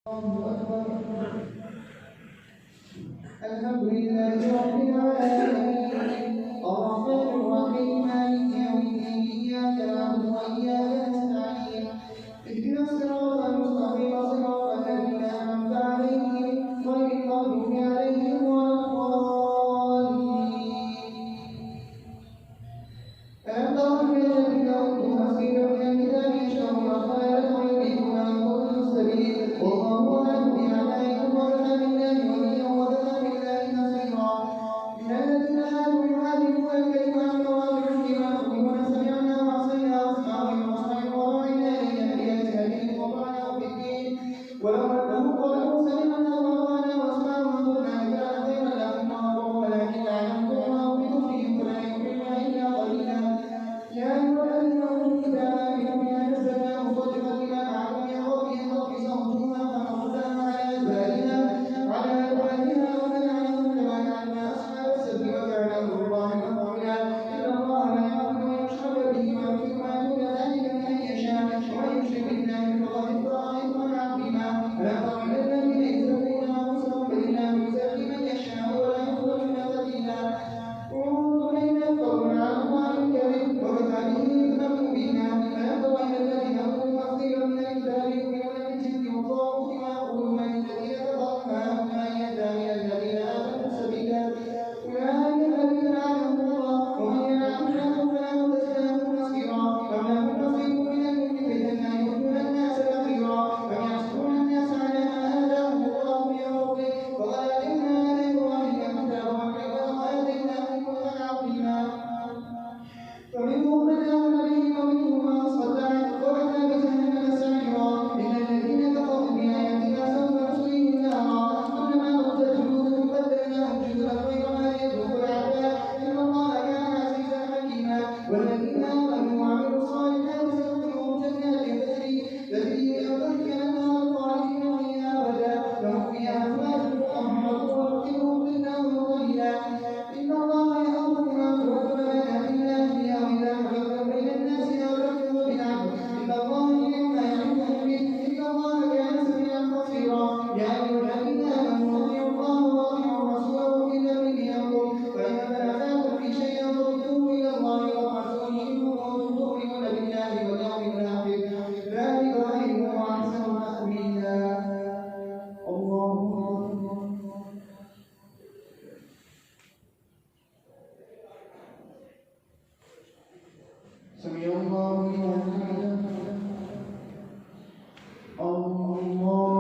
الحمد لله رب العالمين الرحمن الرحيم مالك يوم الدين إياك نعبد وإياك نستعين اهدنا الصراط المستقيم صراط الذين أنعمت عليهم غير المغضوب عليهم ولا الضالين ألم تر إلى الذين أوتوا نصيبا من الكتاب يشترون الضلالة ويريدون أن تضلوا السبيل والله أعلم بأعمالكم وكفى بالله وليا وكفى بالله نصيرا من الذين آمنوا يحرفون الكلم عن مواضعه ويقولون سمعنا وعصينا وأصحابنا وأصحاب وراعنا إلينا بألسنتهم وطعنا في الدين ولو أنهم قالوا سمعنا وأطعنا وأسمعنا وقلنا لكان خيرا لهم وأطعوا ولكن لعنهم الله بكفرهم فلا يؤمنون إلا قليلا يا أيها الذين أوتوا الكتاب آمنوا بما نزلنا مصدقا لما معكم من قبل أن تطمسوا وجوها فنردها على أدبارها ونلعنهم كما لعنا أصحاب السبت وكان أمر الله مفعولا إن الله لا يغفر أن يشرك به ويغفر ما دون ذلك لمن يشاء ومن يشرك بالله فقد افترى إثما عظيما ألم تر إلى الذين يزكون أنفسهم بل الله يزكي من يشاء ولا يظلمون فتيلا انظر كيف يفترون على الله الكذب وكفى به إثما مبينا ألم تر إلى الذين أوتوا نصيبا من الكتاب يؤمنون بالجبت والطاغوت ويقولون للذين كفروا هؤلاء يهدى من الذين آمنوا سبيلا أولئك الذين لعنهم الله ومن يلعن الله فلا مضل له نصيرا أم لهم نصيب من الملك إذا لا يؤتون الناس نقيرا أم يحسدون الناس على ما آتاهم الله من فضله فقد آتينا آل إبراهيم الكتاب والحكمة وآتيناه ملكا عظيما فمنهم من آمن به ومنهم من صد عنه وكفى بجهنم سعيرا إن الذين كفروا بآياتنا سوف نصليهم نارا كلما نضجت جلودهم بدلناهم جلودا غيرها ليذوقوا العذاب إن الله كان عزيزا حكيما والذين آمنوا وعملوا الصالحات سندخلهم جنات تجري من تحتها الأنهار خالدين فيها أبدا لهم فيها أزواج مطهرة ونقيهم ظلا وظليلا إن الله يأمر بما تردون بينات الله فيها وإذا حكمتم بين الناس أن تحكموا بالعدل إن الله يحب ما يعظكم به إن الله كان سميعا بصيرا يا أيها الذين آمنوا أطيعوا الله وأطيعوا الرسول وأولي الأمر منكم فإن تنازعتم في شيء فردوه إلى الله والرسول إن كنتم تؤمنون بالله واليوم الآخر ذلك خير وأحسن تأويلا الله أكبر سمع الله لمن حمده الله أكبر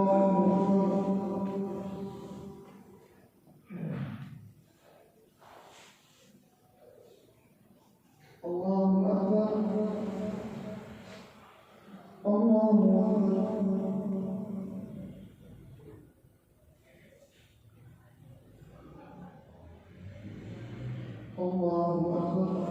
الله أكبر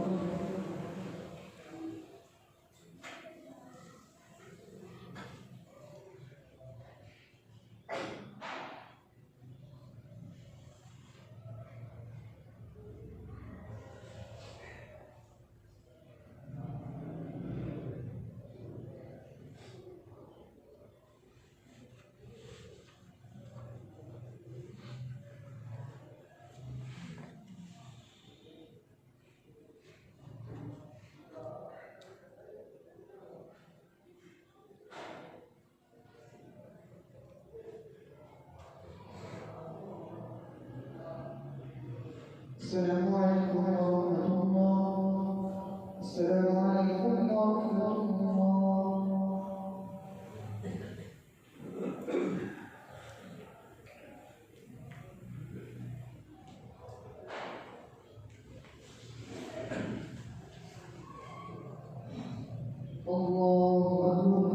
السلام عليكم ورحمة الله السلام عليكم ورحمة الله الله أكبر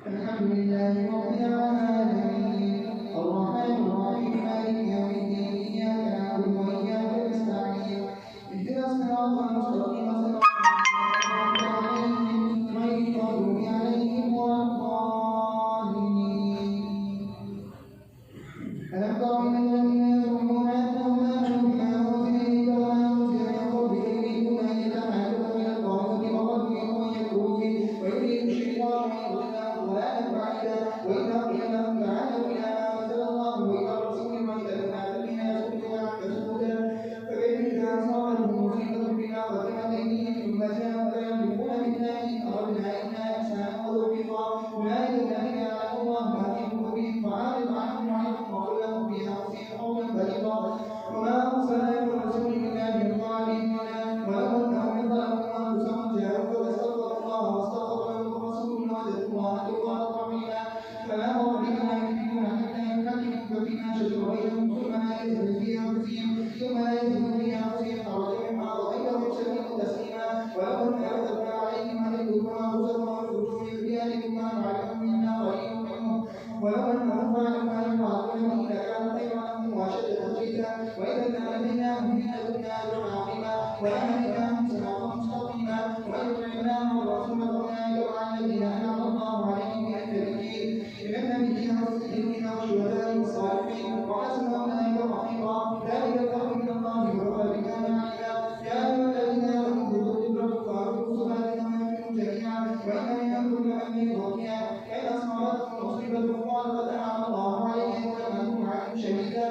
الحمد لله رب العالمين الرحمن الرحيم مالك يوم الدين إياك نعبد وإياك نستعين اهدنا الصراط المستقيم صراط الذين أنعمت عليهم غير المغضوب عليهم ولا الضالين ألم تر إلى الذين يزعمون أنهم آمنوا بما أنزل إليك وما أنزل من قبلك وآتيناهم صراطا مستقيما ومن يطع الله والرسول فأولئك مع الذين أنعم الله عليهم من النبيين والصديقين والشهداء والصالحين وحسن أولئك رفيقا ذلك الفضل من الله وكفى بالله عليما يا أيها الذين آمنوا اذكروا ربكم وأقيموا الصلاة وأنفقوا جميعا وإن يكن أمين ضريعا فإن أصابتكم مصيبة قالوا قد أنعم الله عليهم ولم أكن عليهم شهيدا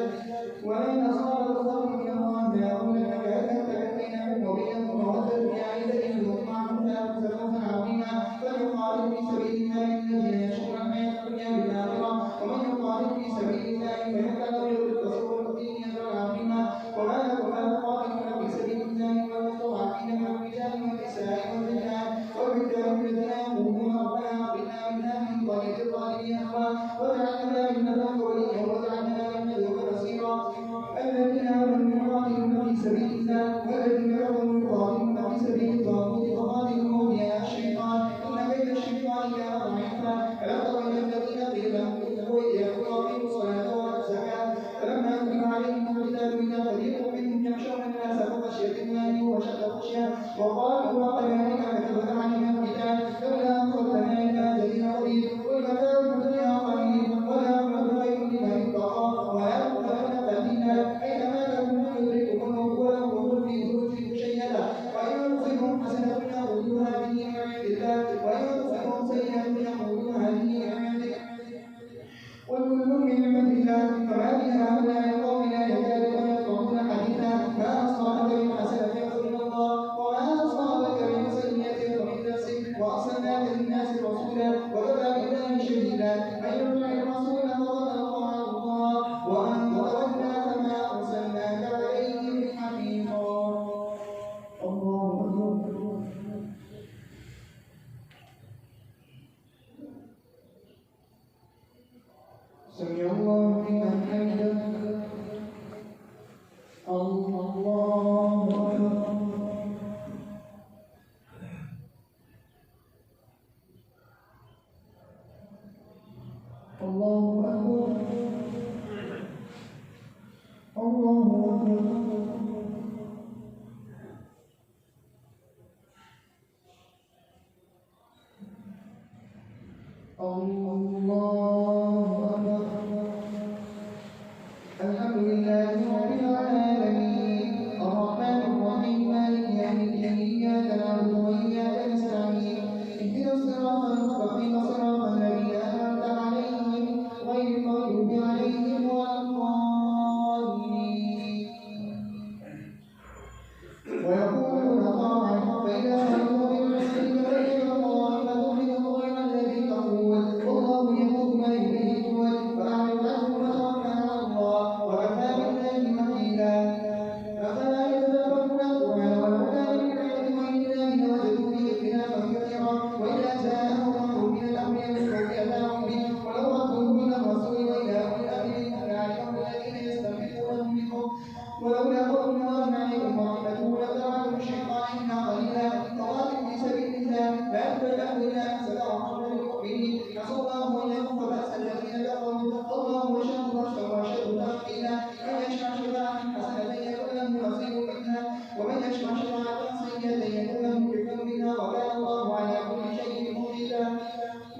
وإن أصابتكم فضل من الله فيقول لك كأنك بينهم وبينهم مودة يا ليتني كنت معهم فأفوز فوزا عظيما فليقاتل في سبيل الله الذين يشرون الحياة الدنيا بالآخرة ومن يقاتل في سبيل الله فإنه يؤتى رسول الدين أجرا عظيما وما لكم لا تقاتلون في سبيل الله والمستضعفين من الرجال والنساء والولدان الذين يقولون ربنا أغثنا من هذه القرية الظالمين واجعلنا من لدنك وليا واجعلنا من لدنك نصيرا الذين آمنوا يقاتلون في سبيل الله والذين كفروا يقاتلون في سبيل الطاغوت فقاتلوا أولياء الشيطان إن كيد الشيطان كان ضعيفا ألم تر إلى الذين قيل لهم اتقوا وأقيموا الصلاة وآتوا الزكاة فلما كتب عليهم القتال إذا فريق منهم يخشون الناس كخشية الله وأشد خشية وقالوا وكذلك كتبنا علينا القتال لولا أخرتنا إلى أجل قريب قل متاع الدنيا قليل والآخرة خير لمن اتقى ولا تخافون فتيلا أينما تكونوا يدرككم الموت ولو كنتم في بروج مشيدة وإن تصبهم حسنة يقولوا هذه من عند الله وإن تصبهم سيئة يقولوا هذه من عندك قل كل من عند الله فما بهؤلاء القوم لا يكادون يفقهون حديثا ما أصابك من حسنة فمن الله وما أصابك من سيئة فمن نفسك وأرسلناك للناس رسولا وكفى بالله شهيدا من يطع الرسول فقد أطاع الله ومن تولى فما أرسلناك عليهم حفيظا. الله أكبر. سمع الله لمن حمده. الله أكبر. الله أكبر. الله أكبر. الله أكبر. الحمد لله رب العالمين الرحمن الرحيم مالك يوم الدين إياك نعبد وإياك نستعين اهدنا الصراط المستقيم صراط الذين أنعمت عليهم غير المغضوب عليهم ولا الضالين ويقولون طاعة فإذا خلوا بالعزة فإن طائفة منهم غير الذي تقول والله يكتب ما يريدون فأعرض عنهم وتوكل على الله وكفى بالله وكيلا أفلا يتدبرون القرآن ولو كان من عند غير الله لوجدوا فيه اختلافا كثيرا وإذا جاءهم أمر من الأمر يتبعون به ولو ردوه إلى الرسول وإلى أولي الأمر منهم لعلمه الذين يستنبطونه منهم ولولا فضل الله عليكم ورحمته لاتبعتم الشيطان إلا قليلا فقاتلوا في سبيل الله لا تبتغوا إلا أحسن رحمة للمؤمنين عسى الله أن يكف بأس الذين كفروا الله أشد بأسا وأشد تأخيرا من يشفع شفاعة حسنة يكن له نصيب منها ومن يشفع شفاعة سيئة يكن له كفر منها وكان الله على كل شيء مقيتا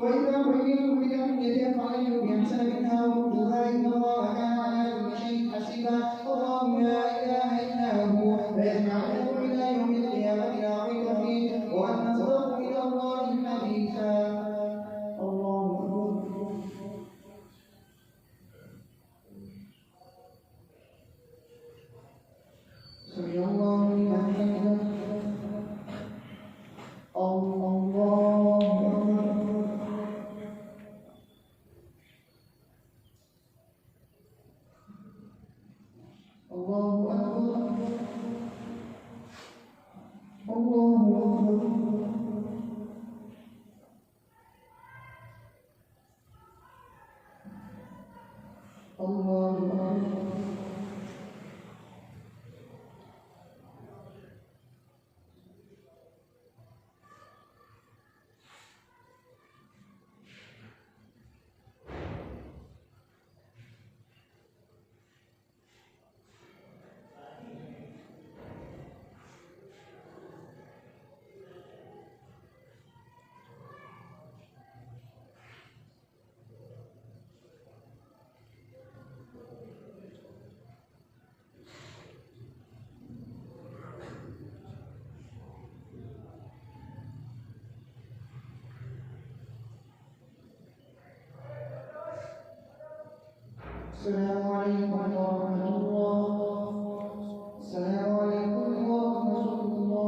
وإذا حييتم بتحية فحيوا بأحسن منها وردوها إن الله كان على كل شيء حسيبا الله لا إله إلا هو ليجمعنكم إلى يوم القيامة لا ريب فيه وأن أصدق إلى الله حديثا. الله أكبر. سمع الله لمن حمده. الله أكبر. الله أكبر. الله أكبر. الله أكبر. السلام عليكم ورحمة الله. السلام عليكم ورحمة الله.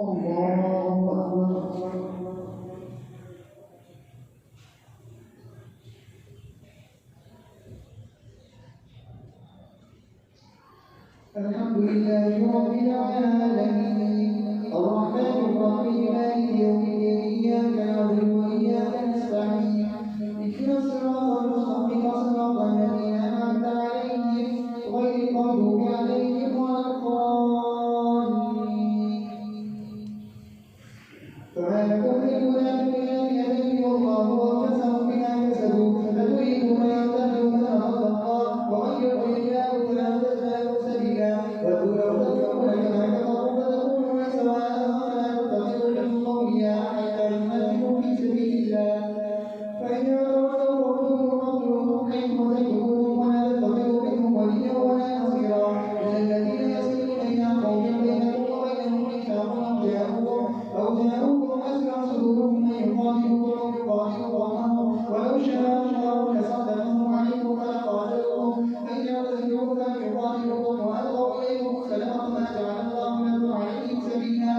الله أكبر. الحمد لله رب العالمين الرحمن الرحيم مالك يوم الدين إياك نعبد وإياك نستعين اهدنا الصراط المستقيم صراط الذين أنعمت عليهم غير المغضوب عليهم ولا الضالين. فما لكم في المنافقين فئتين والله أركسهم بما كسبوا أتريدون أن تهدوا من أضل الله ومن يضلل الله فلن تجد له سبيلا وتولوا تكفرون كما كفروا فتكونون سواء فلا تتخذوا منهم أولياء حتى يهاجروا في سبيل الله فإن تولوا فاقتلوهم حيث وجدتموهم ولا تتخذوا منهم وليا ولا نصيرا إلا الذين يصلون إلى قوم بينكم وبينهم ميثاق أو جاءوكم أسرع صدورهم أن يقاتلوكم أو يقاتلوا قومهم ولو شاء الله لصدقهم عليكم فلقاتلوهم أن يعتزلوكم أن يقاتلوكم وألقوا إليكم السلام ما جعل الله لكم عليهم سبيلا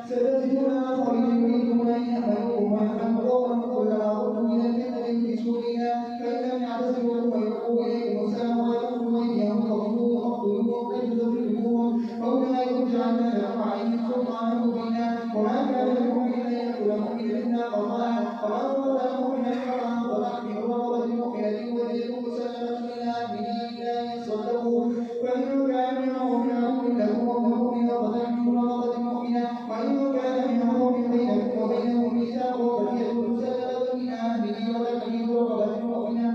ستجدون آخرين يريدون أن يأمنوكم ويأمنوا قومهم كلما ردوا إلى الفتنة يلبسونها فإن لم يعتزلوكم ويلقوا إليكم السلام ويكفوا أيديهم فخذوهم واقتلوهم حيث تدركوهم وأولئكم جعلنا لكم عليهم سلطانا مبينا وما كان لكم إلا يأكلهم إلا قضاء ومن قتل مؤمنا فقد ضلع برغبة مؤمنة وجدته مسلمة إلى أهله إلا أن يصدقوا فإن كان من قوم عدو لكم ومؤمن فقد برغبة مؤمنة وإن كان من قوم بينكم وبينهم ميثاق فدية مسلمة إلى أهله وتحرير رغبة مؤمنة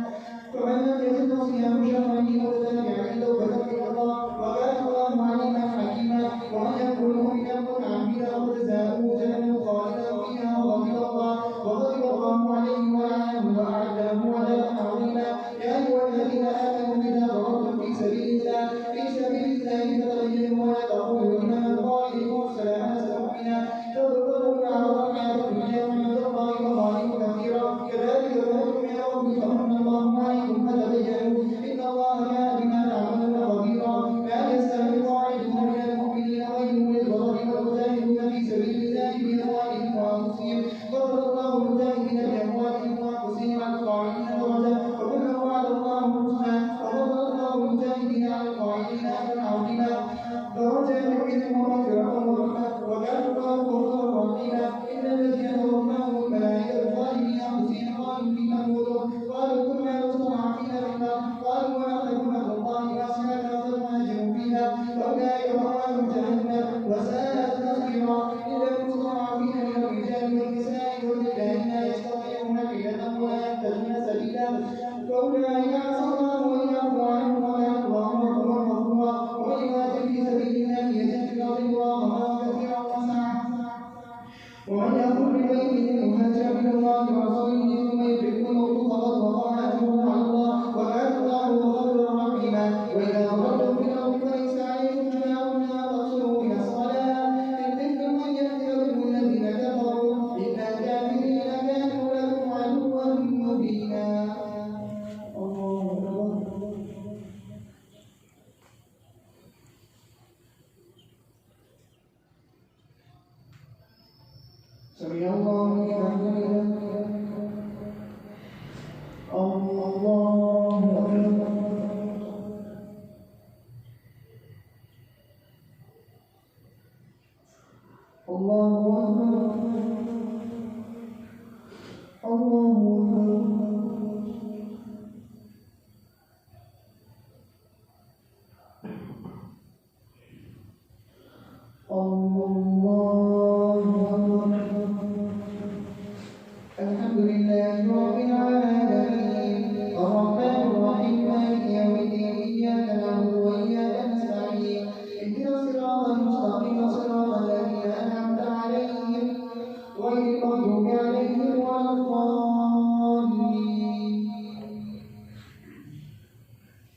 فمن لم يجد صيام شهرين متتابعين توبة من الله وكان الله عليما حكيما ومن يقل مؤمنا متعمدا فجزاؤه جهنم خالدا فيها وغضب الله عليه ولعنه وأعد له عذابا عظيما يا أيها الذين آمنوا إذا ضربتم في سبيل الله فتبينوا ولا تقولوا لمن قائلكم السلام لست مؤمنا تضربون عرض الحياة الدنيا وعند الله مظالم كثيرة كذلك ذلك من ربك فمن الله عليكم فتبينوا إن الله كان بما تعملون خبيرا لا يستوي القاعدون من المؤمنين غير أولي الضرر والمجاهدون في سبيل الله بأموالهم وأنفسهم فضل الله المجاهدين بأموالهم وأنفسهم على القاعدين درجة وكلا وعد الله الحسنى وفضل الله المجاهدين على القاعدين أجرا عظيما درجات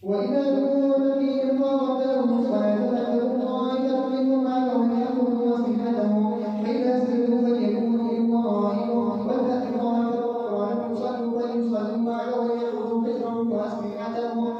وإذا كنت فيهم فقد لهم الصلاة فلتكن طائفة منهم معك وليأخذوا أسلحتهم فإذا سجدوا فليكونوا من ورائكم ولتأت طائفة أخرى لم يصلوا فليصلوا معك وليأخذوا حذرهم وأسلحتهم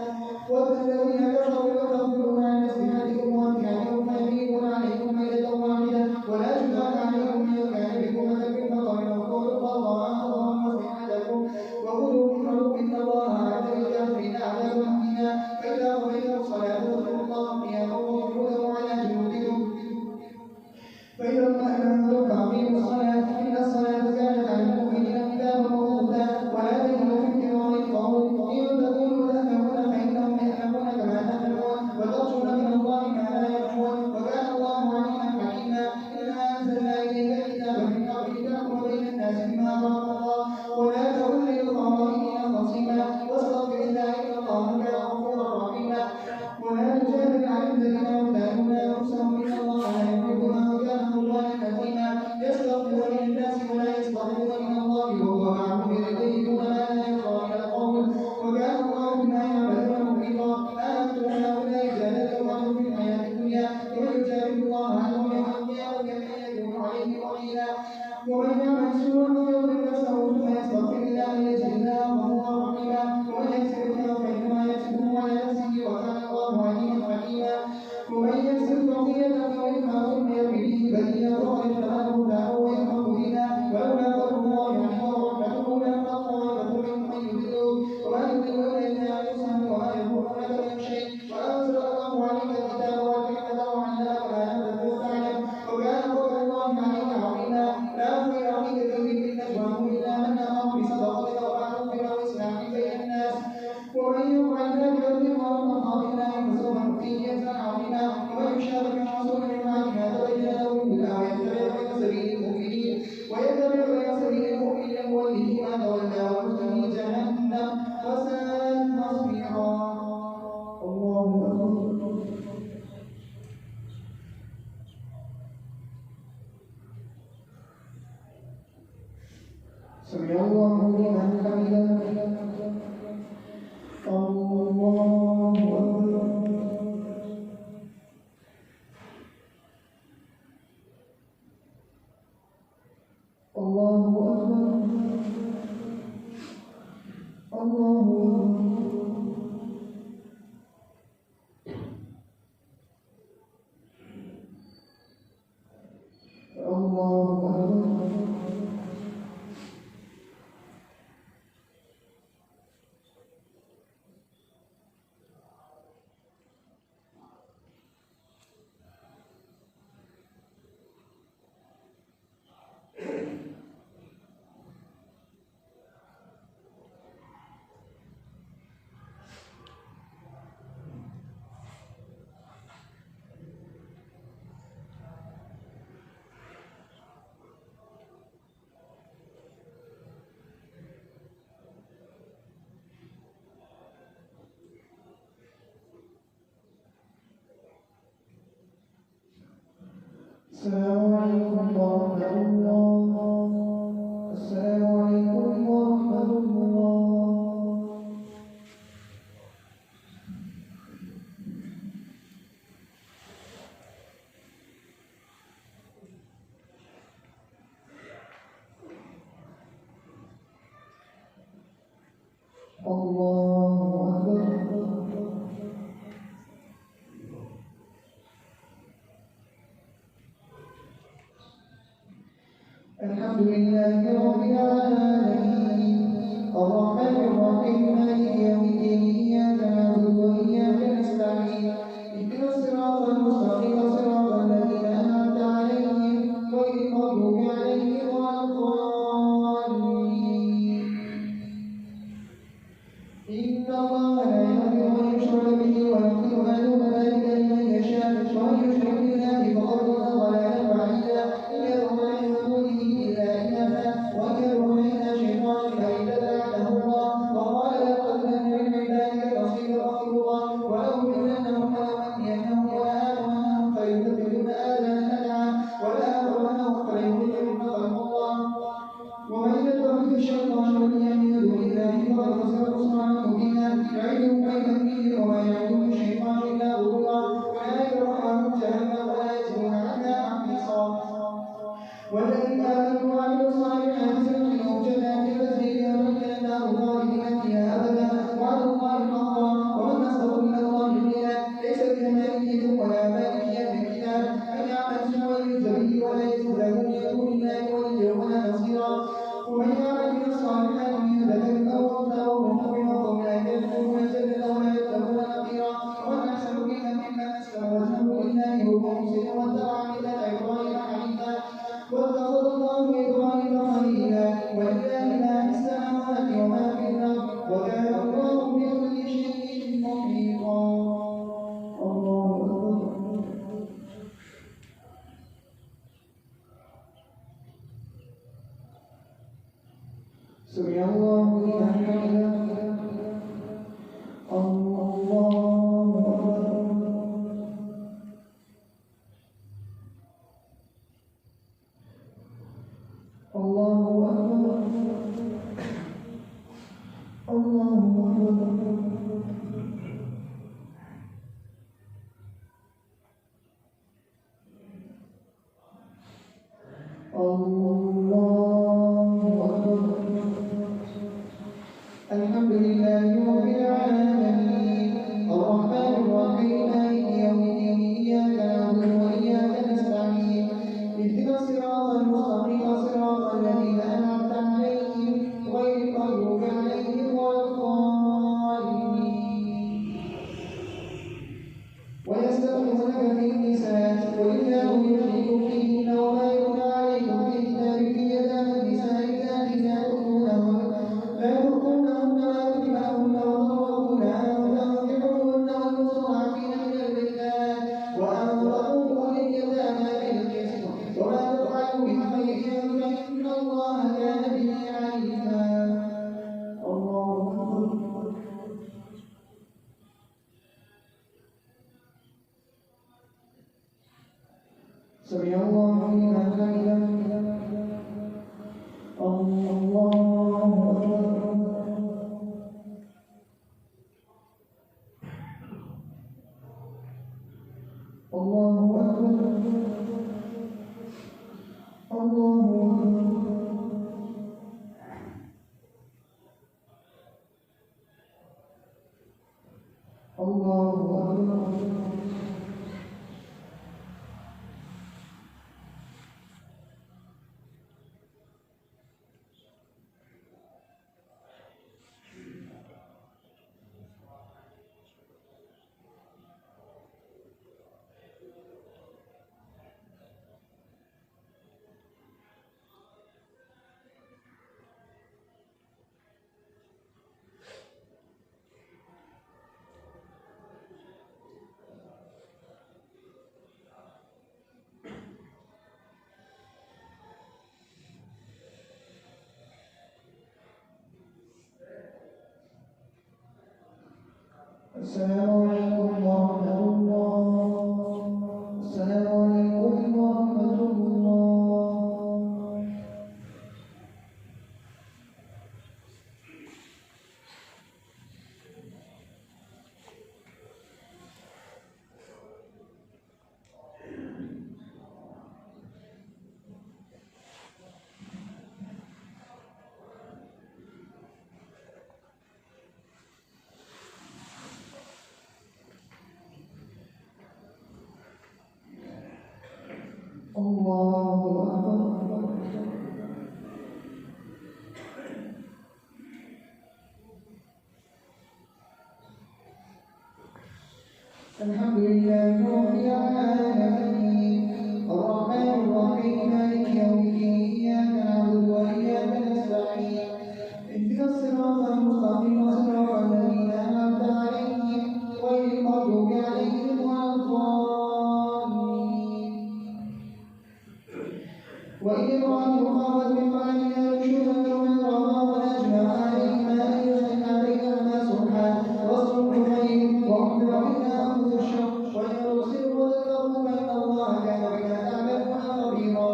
والذين كفروا يكفرون عن أسلحتكم وأمتعتكم فيميلون عليكم ميلة واحدة ولا جناح عليكم إن كان بكم أذى من مطر أو خلق الله أخذهم أسلحتكم وخذوا منهم إن الله أعد للكافرين عذابا مهينا فإذا قضيتم الصلاة فاذكروا الله قياما وقعودا وعلى جنوبكم فإذا اطمأننتم فأقيموا الصلاة إن الصلاة كانت على المؤمنين كتابا موقوتا ولا تهنوا في ابتغاء القوم إن تكونوا تأمنون فإنهم يأمنون كما تأمنون وترجون من الله ما لا يرجون وكان الله عليما حكيما إنا أنزلنا إليك الكتاب من قبل تحكم بين الناس بما أراك الله ولا تكن للخائنين خصيما واستغفر الله إن الله كان غفورا رحيما ولا تجادل عن الذين يختارون أنفسهم إن الله لا يحب من كان ظالما أثيما يستغفرون للناس ولا يستغفرون من الله وهو معهم إذ يبيتون ما لا يرضى من القول وكان الله بما يعملون محيطا آمنتم هؤلاء جادلوا عنهم في الحياة الدنيا ومن يجادل الله عنهم يوم القيامة كمن يكون عليه وكيلا ومن يعمل سوءا يظلم نفسه ثم يستغفر الله يجد الله غفورا رحيما ومن يكسب إثما فإنما يكسبه على نفسه وكان الله عليما حكيما ومن يكسب خطيئة أو إثما ثم يرمي به بريئا فقد احتمله له وإثما مبينا ولولا فضل الله عليه ورحمته لانفض طائفة منهم أن يضلوك وما يضلون إلا أنفسهم وما يضرونك من شيء وأنزل الله عليك الكتاب والحكمة وعلمك ما لم تكن تعلم وكان فضل الله عليك عظيما لا خير في كثير من نجواهم إلا من أمر بصدقة أو معروف أو إصلاح بين الناس ومن يفعل ذلك ابتغاء مرضات الله فسوف نؤتيه أجرا عظيما ومن يشاقق الرسول من بعد ما تبين له الهدى ويتبع غير سبيل المؤمنين نوله ما تولى ونصله جهنم وساءت مصيرا. الله أكبر. سمع الله لمن حمده. الله أكبر. الله أكبر. الله أكبر. السلام عليكم ورحمة الله. السلام عليكم ورحمة الله. الله أكبر. الحمد لله رب العالمين الرحمن الرحيم مالك يوم الدين إياك نعبد وإياك نستعين اهدنا الصراط المستقيم صراط الذين أنعمت عليهم غير المغضوب عليهم ولا الضالين. إن الله لا يغفر أن يشرك به ويغفر ما دون ذلك لمن يشاء ومن يشرك بالله فقد ضل ضلالا بعيدا إن يدعون من دونه إلا إناثا وإن يدعون سمع الله لمن حمده. الله أكبر. الله أكبر. الله أكبر. الله أكبر. السلام عليكم ورحمة الله. السلام عليكم ورحمة الله. الله أكبر. الحمد لله رب العالمين الرحمن الرحيم مالك يوم الدين إياك نعبد وإياك نستعين اهدنا الصراط المستقيم صراط الذين أنعمت عليهم غير المغضوب عليهم ولا الضالين. وإذ إبراهيم قامت من بعدها نشوزا يوم الرمى ونجمع عليهما أيضا عليهما سبحان رسول الخير وأحضر بنا أنفس الشر ويرسل وذكروا فإن الله كان بما تعملون خبيرا.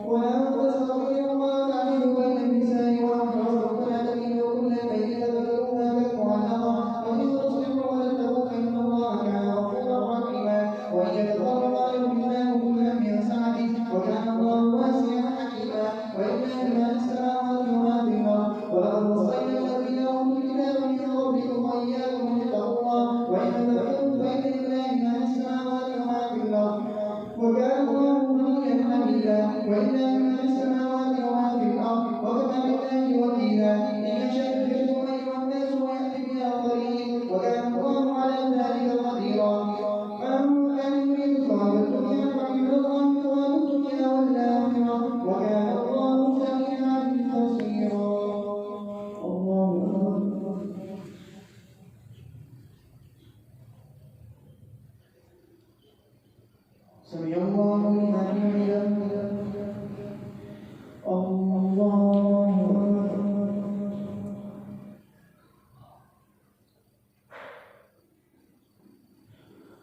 ولا تستطيع الله تعدل بين النساء وأحرص فلا تميلوا كل الميل فتذروها كالمعلقة وإن تصلحوا وتتقوا فإن الله كان غفورا رحيما. وإن يتقوا الله يؤمناه كلا من سعته وكان الله واسعا حكيما. ولله ما في السماوات وما في الأرض ولقد وصينا الذين أوتوا الكتاب من قبلكم وإياكم أن اتقوا الله وإن تكفروا فإن لله ما في السماوات وما في الأرض وكان الله غنيا حميدا. ولله ما في السماوات وما في الأرض وكفى بالله وكيلا. إن يشاء يذهبكم أيها الناس ويأتي بآخرين وكان الله على ذلك قديرا. من كان يريد ثواب الدنيا فعند الله ثواب الدنيا والآخرة وكان الله سميعا بصيرا. الله أكبر. سمع الله لمن حمده. الله أكبر.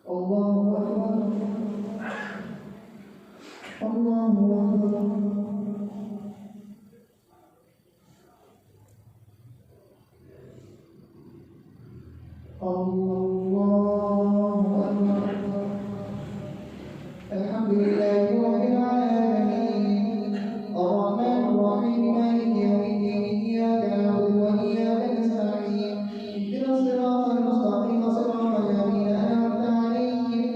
الله أكبر. الله أكبر. الله أكبر. الحمد لله رب العالمين الرحمن الرحيم مالك يوم الدين إياك نعبد وإياك نستعين اهدنا الصراط المستقيم صراط الذين أنعمت عليهم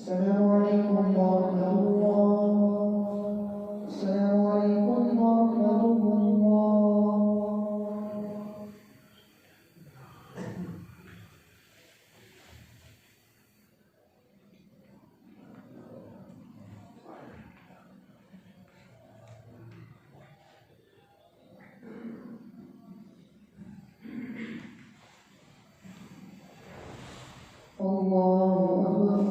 السلام عليكم ورحمة الله. السلام عليكم ورحمة الله. الله أكبر.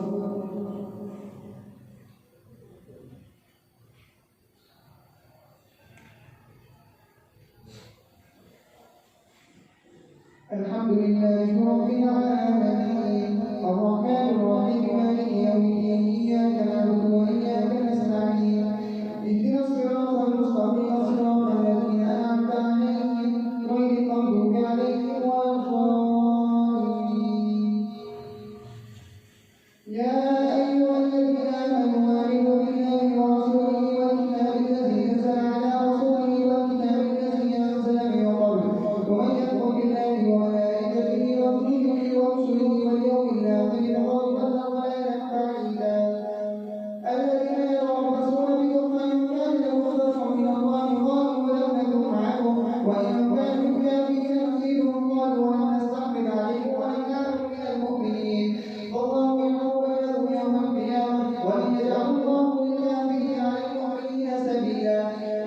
الحمد لله رب العالمين الرحمن الرحيم مالك يوم الدين إياك نعبد وإياك نستعين اهدنا الصراط المستقيم صراط الذين أنعمت عليهم غير المغضوب عليهم ولا الضالين. يا أيها الذين آمنوا آمنوا بالله ورسوله والكتاب الذي نزل على رسوله والكتاب الذي أنزل من قبل ومن يكفر بالله وملائكته وكتبه ورسله واليوم الآخر فقد ضل ضلالا بعيدا. الذين يتربصون بكم فإن كان لهم فتح من الله قالوا ولم نكن معكم وإن كانوا كافرين نزيدهم قالوا ولم نستحمل عليكم وإن كانوا من المؤمنين والله يحكم بينهم يوم القيامة ولن يجعل الله للكافرين عليكم مؤمنين سبيلا.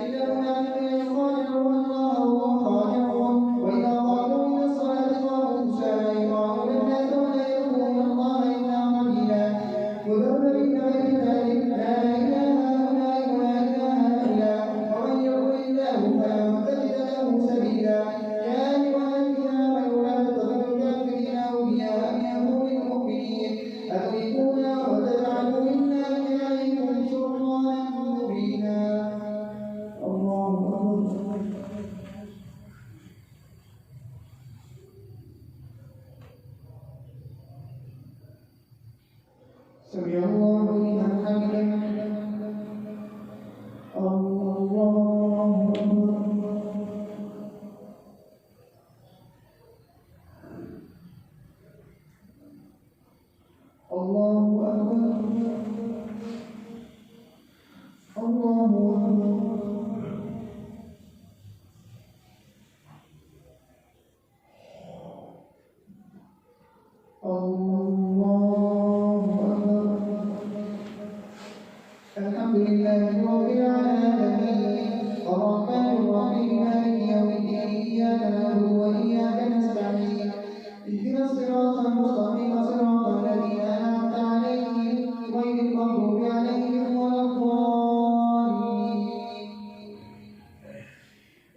إن المنافقين يخادعون الله وهم خادعون وإذا قاموا إلى الصلاة قاموا كسالى يراءون الناس ولا يذكرون الله إلا قليلا مذبذبين بين ذلك لا إله هؤلاء ولا إله هؤلاء ومن يضلل الله فلن تجد له سبيلا. يا أيها الذين آمنوا لا تتخذوا الكافرين أولياء من دون المؤمنين أتريدون وتجعلوا لله عليكم سلطانا مبينا. الله أكبر. سمع الله لمن حمده. الله أكبر. الله أكبر. الله أكبر. الحمد لله رب العالمين الرحمن الرحيم مالك يوم الدين إياك نعبد وإياك نستعين اهدنا الصراط المستقيم صراط الذين أنعمت عليهم غير المغضوب عليهم ولا الضالين.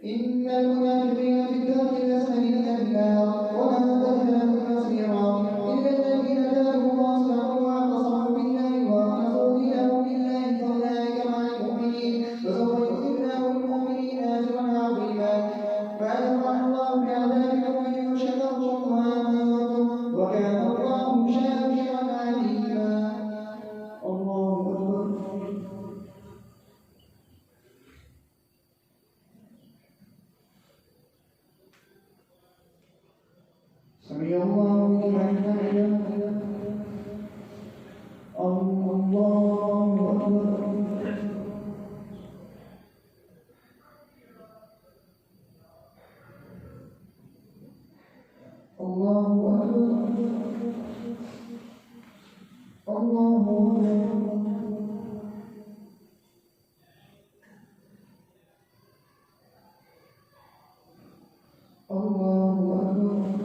إن المنافقين في الدرك الأسفل من النار ولن تجد لهم نصيرا إلا الذين تابوا وأصلحوا واعتصموا بالله وأخلصوا دينهم لله فأولئك مع المؤمنين وسوف يؤتي الله المؤمنين أجرا عظيما. فأدخل الله بعذابكم إن شكرتم وآمنتم وكان الله شاكرا عليما. الله أكبر. سمع الله لمن حمده. الله أكبر. الله أكبر الله أكبر الله أكبر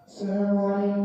السلام عليكم